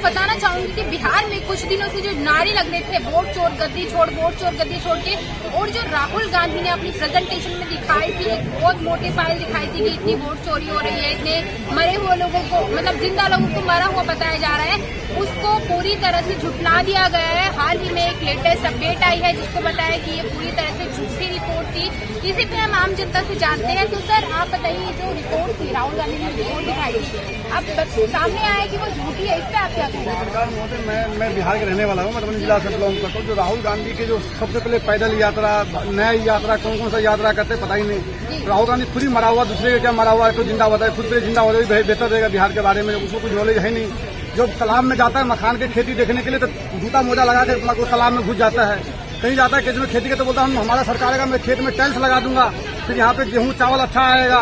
बताना चाहूंगी कि बिहार में कुछ दिनों से जो नारे लग रहे थे वोट चोर गद्दी छोड़, वोट चोर गद्दी छोड़ के, और जो राहुल गांधी ने अपनी प्रेजेंटेशन में दिखाई थी, एक बहुत मोटी फाइल दिखाई थी कि इतनी वोट चोरी हो रही है, इतने मरे हुए लोगों को, मतलब जिंदा लोगों को मरा हुआ बताया जा रहा है, उसको पूरी तरह से झुठला दिया गया है। हाल ही में एक लेटेस्ट अपडेट आई है जिसको बताया कि ये पूरी तरह से झूठी रिपोर्ट थी। इसी पे हम आम जनता से जानते हैं। तो सर आप बताइए, जो रिपोर्ट थी, राहुल गांधी ने रिपोर्ट दिखाई थी, अब सामने आया कि वो झूठी है, इस पे आप क्या कहेंगे? मैं बिहार के रहने वाला हूँ, मधुबनी जिला से बिलोंग करता हूँ। जो राहुल गांधी के जो सबसे पहले पैदल यात्रा, न्याय यात्रा, कौन कौन सा यात्रा करते पता ही नहीं। राहुल गांधी खुद ही मरा हुआ, दूसरे का क्या मरा हुआ है, तो जिंदा होता है, खुद पे जिंदा होता है, बेहतर रहेगा बिहार के बारे में। उसको कुछ नॉलेज है नहीं। जो तालाब में जाता है मखान की खेती देखने के लिए, तो जूता मोजा लगा के तालाब में घुस जाता है। कहीं जाता है किसी में खेती के, तो बोलता हूँ हमारा सरकार आएगा, मैं खेत में टाइल्स लगा दूंगा, फिर यहाँ पे गेहूं चावल अच्छा आएगा।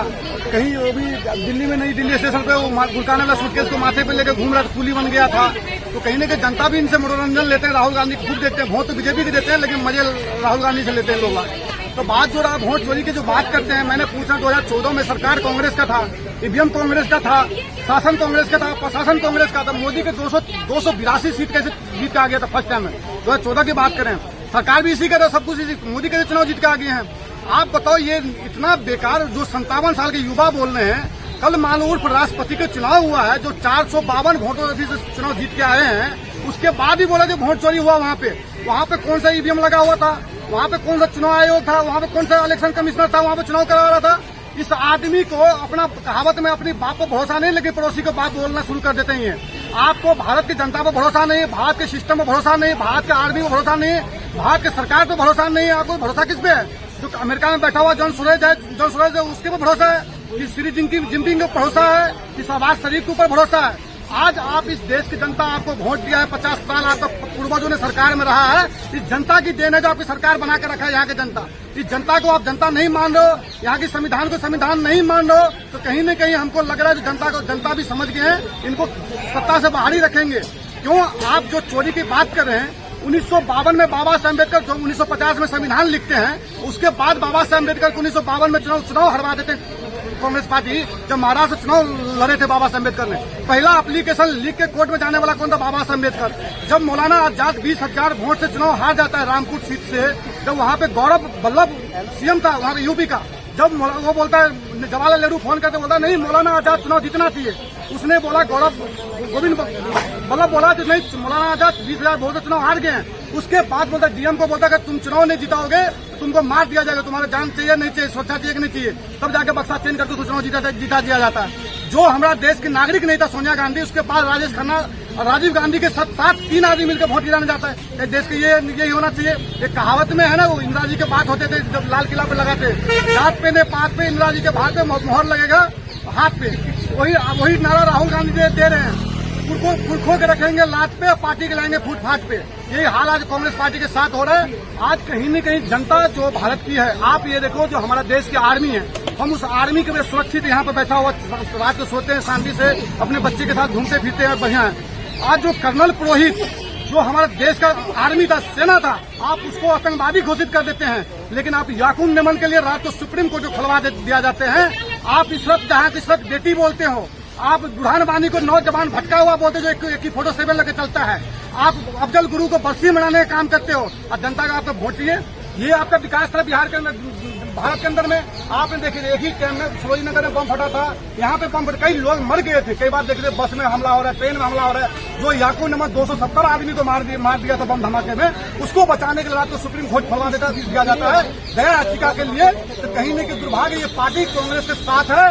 कहीं वो भी दिल्ली में, नई दिल्ली स्टेशन पे वो गुड़काने वाला सूटकेस को माथे पे लेकर घूम रहा था, कुली बन गया था। तो कहीं न कहीं जनता भी इनसे मनोरंजन लेते हैं। राहुल गांधी खुद देते हैं, वोट तो बीजेपी के देते हैं, लेकिन मजे राहुल गांधी से लेते हैं लोग। तो बात जो रहा वोट चोरी की जो बात करते हैं, मैंने पूछा 2014 में सरकार कांग्रेस का था, ईवीएम कांग्रेस का था, शासन कांग्रेस का था, प्रशासन कांग्रेस का था। मोदी के 282 सीट कैसे जीत के आ गया था फर्स्ट टाइम में? 2014 की बात करें, सरकार भी इसी का था, सब कुछ इसी, मोदी के चुनाव जीत के आ गए हैं। आप बताओ, ये इतना बेकार जो 57 साल के युवा बोल रहे हैं। कल मान लो उर्फ राष्ट्रपति का चुनाव हुआ है, जो 452 वोटों से चुनाव जीत के आए हैं, उसके बाद ही बोला जो वोट चोरी हुआ वहाँ पे कौन सा ईवीएम लगा हुआ था, वहाँ पे कौन सा चुनाव आयोग था, वहाँ पे कौन सा इलेक्शन कमिश्नर था, वहाँ पे चुनाव करा रहा था। इस आदमी को अपना कहावत में अपनी बाप पर भरोसा नहीं, लेकिन पड़ोसी को बात बोलना शुरू कर देते हैं। आपको भारत की जनता पर भरोसा नहीं, भारत के सिस्टम पर भरोसा नहीं, भारत के आर्मी पर भरोसा नहीं, भारत के सरकार पर भरोसा नहीं है। आपको भरोसा किस पे है? जो अमेरिका में बैठा हुआ जॉन सुरेज है, उसके पर भरोसा है, कि शी जिनपिंग को भरोसा है, कि शहबाज शरीफ के ऊपर भरोसा है। आज आप इस देश की जनता आपको वोट दिया है, 50 साल आपका पूर्वजों ने सरकार में रहा है। इस जनता की देन है जो आपकी सरकार बना के रखा है यहाँ की जनता। इस जनता को आप जनता नहीं मान रहे हो, यहाँ की संविधान को संविधान नहीं मान रहे हो, तो कहीं न कहीं हमको लग रहा है कि जनता भी समझ गए हैं, इनको सत्ता से बाहर ही रखेंगे। क्यों आप जो चोरी की बात कर रहे हैं, 1952 में बाबा साहब अम्बेडकर जो 1950 में संविधान लिखते हैं, उसके बाद बाबा साहब अम्बेडकर को 1952 में चुनाव हरवा देते हैं कांग्रेस पार्टी। जब महाराष्ट्र से चुनाव लड़े थे बाबा साहब अम्बेडकर ने, पहला एप्लीकेशन लिख के कोर्ट में जाने वाला कौन था? बाबा साहब अम्बेडकर। जब मौलाना आजाद 20,000 वोट से चुनाव हार जाता है रामपुर सीट से, जब वहाँ पे गौरव वल्लभ सीएम था वहाँ पे यूपी का, जब वो बोलता है, जवाहरलाल नेहरू फोन करते बोलता नहीं मौलाना आजाद चुनाव जीतना चाहिए, उसने बोला गोविंद वल्लभ बोला कि नहीं मौलाना आजाद 20,000 वोट से चुनाव हार गए हैं। उसके बाद बोलता डीएम को बोलता कि तुम चुनाव नहीं जीताओगे तो तुमको मार दिया जाएगा, तुम्हारा जान चाहिए नहीं चाहिए, सुरक्षा चाहिए कि नहीं चाहिए, तब जाके बक्सा चेंज करके चुनाव जीता दिया जाता है। जो हमारा देश की नागरिक नहीं था सोनिया गांधी, उसके बाद राजेश खन्ना और राजीव गांधी के साथ 3 आदमी मिलकर वोट गिराने जाता है। देश के यही होना चाहिए। एक कहावत में है ना, वो इंदिरा जी के बात होते थे जब लाल किला पे लगाते, जात पे ने पात पे, इंदिरा जी के भात पे मोहर लगेगा हाथ पे, वही नारा राहुल गांधी दे रहे हैं। पुरखों के रखेंगे लात पे, पार्टी के लाएंगे फूट फाट पे। यही हाल आज कांग्रेस पार्टी के साथ हो रहा है। आज कहीं न कहीं जनता जो भारत की है, आप ये देखो जो हमारा देश की आर्मी है, हम उस आर्मी के सुरक्षित यहाँ पे बैठा हुआ, रात को सोते हैं शांति से, अपने बच्चे के साथ घूमते फिरते हैं, बढ़िया है। आज जो कर्नल पुरोहित जो हमारे देश का आर्मी था, सेना था, आप उसको आतंकवादी घोषित कर देते हैं। लेकिन आप याकूब मेमन के लिए रात को सुप्रीम कोर्ट को खुलवा दिया जाते हैं। आप इस वक्त जहाँ इस वक्त बेटी बोलते हो, आप बुरहान वानी को नौजवान भटका हुआ बोलते जो एक ही फोटो 7 लेके चलता है। आप अफजल गुरु को बरसी मनाने का काम करते हो, और जनता का आपको वोट चाहिए। ये आपका विकास था बिहार के अंदर, भारत के अंदर में। आपने देखिए एक ही टाइम में सरोजी नगर में बम फटा था, यहाँ पे बम फटा, कई लोग मर गए थे। कई बार देख रहे बस में हमला हो रहा है, ट्रेन में हमला हो रहा है। जो याकूब मेमन 270 आदमी को मार दिया था बम धमाके में, उसको बचाने के लिए रात को सुप्रीम कोर्ट खुलवा दिया जाता है दया याचिका के लिए। तो कहीं न कहीं दुर्भाग्य, ये पार्टी कांग्रेस के साथ है,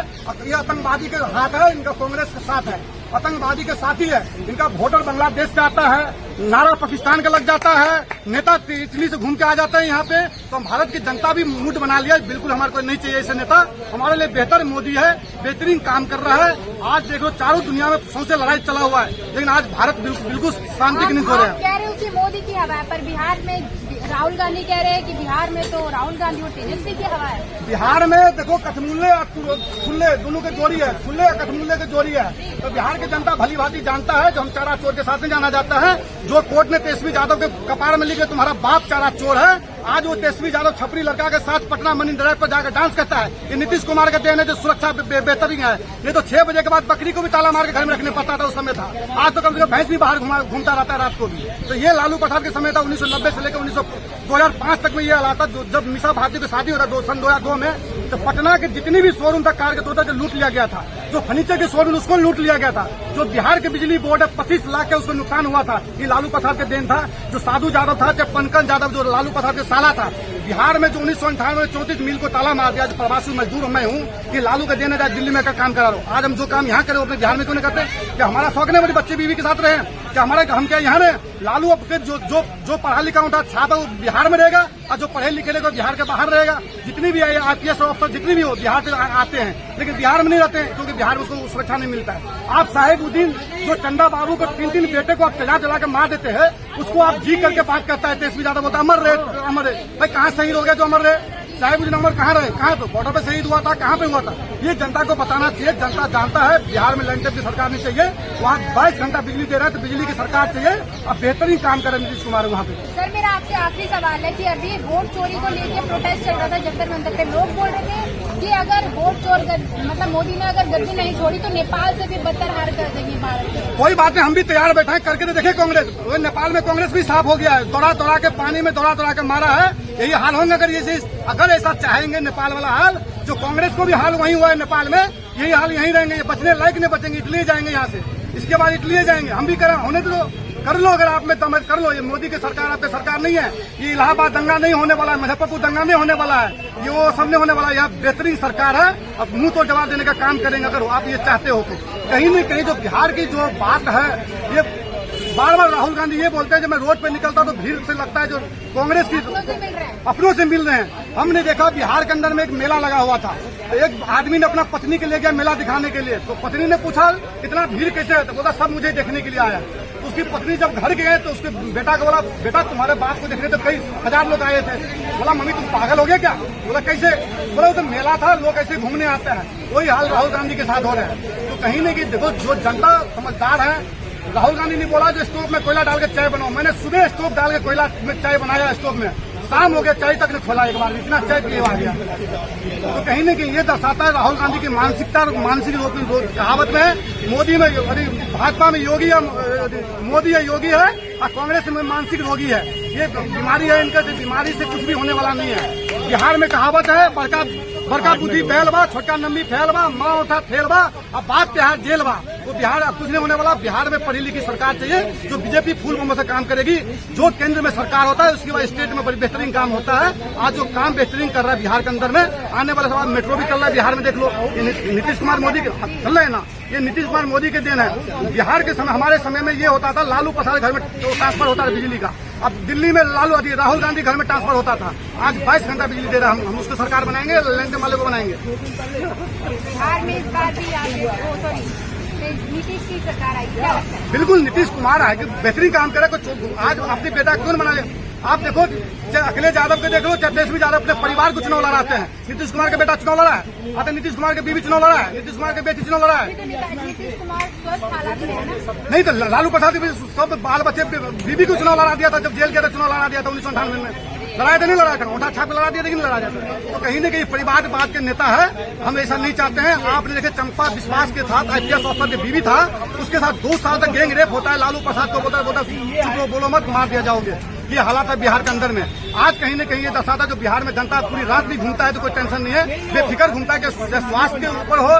ये आतंकवादी के हाथ है, इनका कांग्रेस के साथ है, आतंकवादी के साथी है। इनका वोटर बांग्लादेश से आता है, नारा पाकिस्तान का लग जाता है, नेता इटली से घूम के आ जाते हैं यहाँ पे। तो हम भारत की जनता भी मूड बना लिया, बिल्कुल हमारे को नहीं चाहिए ऐसे नेता। हमारे लिए बेहतर मोदी है, बेहतरीन काम कर रहा है। आज देखो चारों दुनिया में सौंसे लड़ाई चला हुआ है, लेकिन आज भारत बिल्कुल शांति की नींद सो रहा है। कह रहे हो कि मोदी की हवा है, पर बिहार में राहुल गांधी कह रहे हैं कि बिहार में तो राहुल गांधी और तेजस्वी की हवा है। बिहार में देखो कठमुल्ले और खुल्ले दोनों के जोड़ी है, खुल्ले और कठमुल्ले के जोड़ी है। तो बिहार की जनता भली भांति जानता है, जो हम चारा चोर के साथ नहीं जाना जाता है। जो कोर्ट ने तेजस्वी यादव के कपार में लिखे तुम्हारा बाप चारा चोर है, आज वो तेजस्वी यादव छपरी लड़का के साथ पटना मनी ड्राइव पर जाकर डांस करता है। ये नीतीश कुमार का देन है जो सुरक्षा बेहतरीन है। नहीं तो 6 बजे के बाद बकरी को भी ताला मार के घर में रखने पड़ता था, उस समय था। आज तो कम से कम भैंस भी बाहर घूमता रहता है रात को भी। तो ये लालू प्रसाद के समय था 1990 से लेकर 2005 तक में ये हालात था। जब मीसा भारती की शादी होता सन 2002 में, तो पटना के जितनी भी शोरूम था कार के टोटल लूट लिया गया था। जो फर्नीचर के शोरूम उसको लूट लिया गया था। जो बिहार के बिजली बोर्ड है 25 लाख का उसको नुकसान हुआ था, ये लालू प्रसाद के देन था। जो साधु यादव था, चाहे पंकज यादव जो लालू प्रसाद के साला था, बिहार में जो 1998 में 34 मिल को ताला मार दिया, जो प्रवासी मजदूर मैं हूँ, ये लालू का देन है। दिल्ली में का काम करा लो। आज हम जो काम यहाँ करें अपने बिहार में क्यों नहीं करते? क्या हमारा शौक नहीं, बड़े बच्चे बीवी के साथ रहे? क्या हमारा हम क्या यहाँ रहे? लालू अपने जो पढ़ा लिखा होता छापा वो बिहार में रहेगा, और जो पढ़े लिखे रहेगा बिहार के बाहर रहेगा। जितनी भी IPS ऑफिसर जितनी भी हो बिहार से आते हैं, लेकिन बिहार में नहीं रहते हैं, क्योंकि बिहार में उसको सुरक्षा नहीं मिलता है। आप साहेबुद्दीन जो चंदा बाबू को 3 बेटे को आप चला के मार देते हैं, उसको आप जी करके बात करता है। तेजस्वी यादव बोलता अमर रहे। भाई कहाँ शहीद हो गया जो अमर रहे? साहेबुद्दीन अमर कहाँ रहे? कहाँ पे बॉर्डर पे शहीद हुआ था? कहाँ पे हुआ था? ये जनता को बताना चाहिए। जनता जानता है बिहार में लैंडटेप की सरकार नहीं चाहिए। वहाँ 22 घंटा बिजली दे रहा है, तो बिजली की सरकार चाहिए। अब बेहतरीन काम करे नीतीश कुमार वहाँ पे। सर मेरा आपसे आखिरी सवाल है कि अभी वोट चोरी को लेकर प्रोटेस्ट चल रहा था जंतर मंतर पे, लोग बोल रहे थे कि अगर वोट चोर मतलब मोदी ने अगर गद्दी नहीं छोड़ी तो नेपाल से भी बदतर हार कर देंगे भारत। कोई बात नहीं, हम भी तैयार बैठे हैं, करके तो देखे कांग्रेस। नेपाल में कांग्रेस भी साफ हो गया है, दौड़ा के पानी में दौड़ा के मारा है। यही हाल होंगे अगर ऐसा चाहेंगे नेपाल वाला हाल, जो कांग्रेस को भी हाल वही हुआ है नेपाल में, यही हाल यहीं रहेंगे। ये बचने लायक नहीं बचेंगे, इटली जाएंगे यहाँ से, इसके बाद इटली जाएंगे। हम भी होने तो कर लो, अगर आप में दम कर लो। ये मोदी की सरकार आपकी सरकार नहीं है। ये इलाहाबाद दंगा नहीं होने वाला है, मुजफ्फरपुर दंगा नहीं होने वाला है, ये वो सब नहीं होने वाला है। यह बेहतरीन सरकार है। अब मुंह तो जवाब देने का काम करेंगे अगर आप ये चाहते हो तो। कहीं न कहीं जो बिहार की जो बात है, ये बार राहुल गांधी ये बोलते हैं जब मैं रोड पे निकलता तो भीड़ से लगता है जो कांग्रेस की अपनों से मिल रहे हैं। हमने देखा बिहार के अंदर में एक मेला लगा हुआ था, तो एक आदमी ने अपना पत्नी के ले गया मेला दिखाने के लिए। तो पत्नी ने पूछा इतना भीड़ कैसे है? तो बोला सब मुझे देखने के लिए आया। तो उसकी पत्नी जब घर गए तो उसके बेटा को बोला बेटा तुम्हारे बाप को देखने तो कई 1000 लोग आए थे। बोला मम्मी तुम पागल हो गए क्या? बोला कैसे? बोला वो तो मेला था, लोग ऐसे घूमने आते हैं। वही हाल राहुल गांधी के साथ हो रहे हैं। तो कहीं नहीं कि देखो जो जनता समझदार है। राहुल गांधी ने बोला जो स्टोव में कोयला डाल के चाय बनाओ, मैंने सुबह स्टोव डाल के कोयला में चाय बनाया स्टोव में, शाम हो गया चाय तक ने खोला एक बार, इतना चाय पिए आ गया। तो कहीं न कहीं ये दर्शाता है राहुल गांधी की मानसिकता और मानसिक कहावत में मोदी में भाजपा में योगी है, मोदी है योगी है, और कांग्रेस में मानसिक रोगी है। ये बीमारी है इनका, बीमारी से कुछ भी होने वाला नहीं है। बिहार में कहावत है बड़का बुद्धि बैल बा, छोटका नम्बी फैल बा, माँ उठा फेल बा, अब बात बिहार जेल बा। तो बिहार अब कुछ नहीं होने वाला। बिहार में पढ़ी लिखी सरकार चाहिए, जो बीजेपी फूल बमों से काम करेगी। जो केंद्र में सरकार होता है उसके बाद स्टेट में बड़ी बेहतरीन काम होता है। आज जो काम बेहतरीन कर रहा है बिहार के अंदर में, आने वाले समय मेट्रो भी चल रहा है बिहार में, देख लो। नीतीश कुमार मोदी के चल रहे हैं ना, ये नीतीश कुमार मोदी के देन है। बिहार के समय हमारे समय में ये होता था, लालू प्रसाद घर में ट्रांसफर होता था बिजली का। अब दिल्ली में राहुल गांधी घर में ट्रांसफर होता था। आज 22 घंटा बिजली दे रहा है। हम उसको सरकार बनाएंगे, लैंडटेप वाले को बनाएंगे। बिहार में इस बार भी नीतीश की सरकार आई, क्या लगता है? बिल्कुल नीतीश कुमार आए, बेहतरीन काम करे। आज अपनी बेटा क्यों बना ले? आप देखो अखिलेश यादव के देख लो, तेजस्वी यादव अपने परिवार को चुनाव लड़ाते हैं। नीतीश कुमार का बेटा चुनाव लड़ा है, आते नीतीश कुमार के बीवी चुनाव लड़ा है, नीतीश कुमार के बेटी चुनाव लड़ा है। नीतीश कुमार स्वस्थ हालात में है ना? नहीं तो लालू प्रसाद सब बाल बच्चे बीवी को चुनाव लड़ा दिया था, जब जेल गया था चुनाव लड़ा दिया था 1998 में। लड़ाया तो नहीं लड़ा था, ओटा छाप लड़ा दिया, लेकिन लड़ा जाता। तो कहीं न कहीं परिवारवाद के नेता है, हम ऐसा नहीं चाहते हैं। आपने देखे चंपा विश्वास के साथ IPS ऑफिसर की बीवी था, उसके साथ 2 साल तक गैंग रेप होता है। लालू प्रसाद को बोलता चुप बोलो मत, मार दिया जाओगे। ये हालात है बिहार के अंदर में। आज कहीं न कहीं ये दर्शाता है जो बिहार में जनता पूरी रात भी घूमता है तो कोई टेंशन नहीं है, बेफिक्र घूमता है कि स्वास्थ्य के ऊपर हो,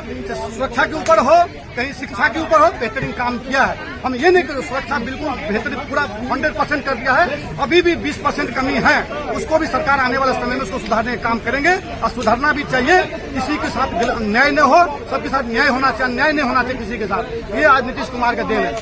सुरक्षा के ऊपर हो, कहीं शिक्षा के ऊपर हो, बेहतरीन काम किया है। हम ये नहीं करें, सुरक्षा बिल्कुल बेहतरीन पूरा 100% कर दिया है। अभी भी 20% कमी है, उसको भी सरकार आने वाले समय में उसको सुधारने का काम करेंगे, और सुधारना भी चाहिए। किसी के साथ न्याय न हो, सबके साथ न्याय होना चाहिए, अन्याय नहीं होना चाहिए किसी के साथ। ये आज नीतीश कुमार का देन है।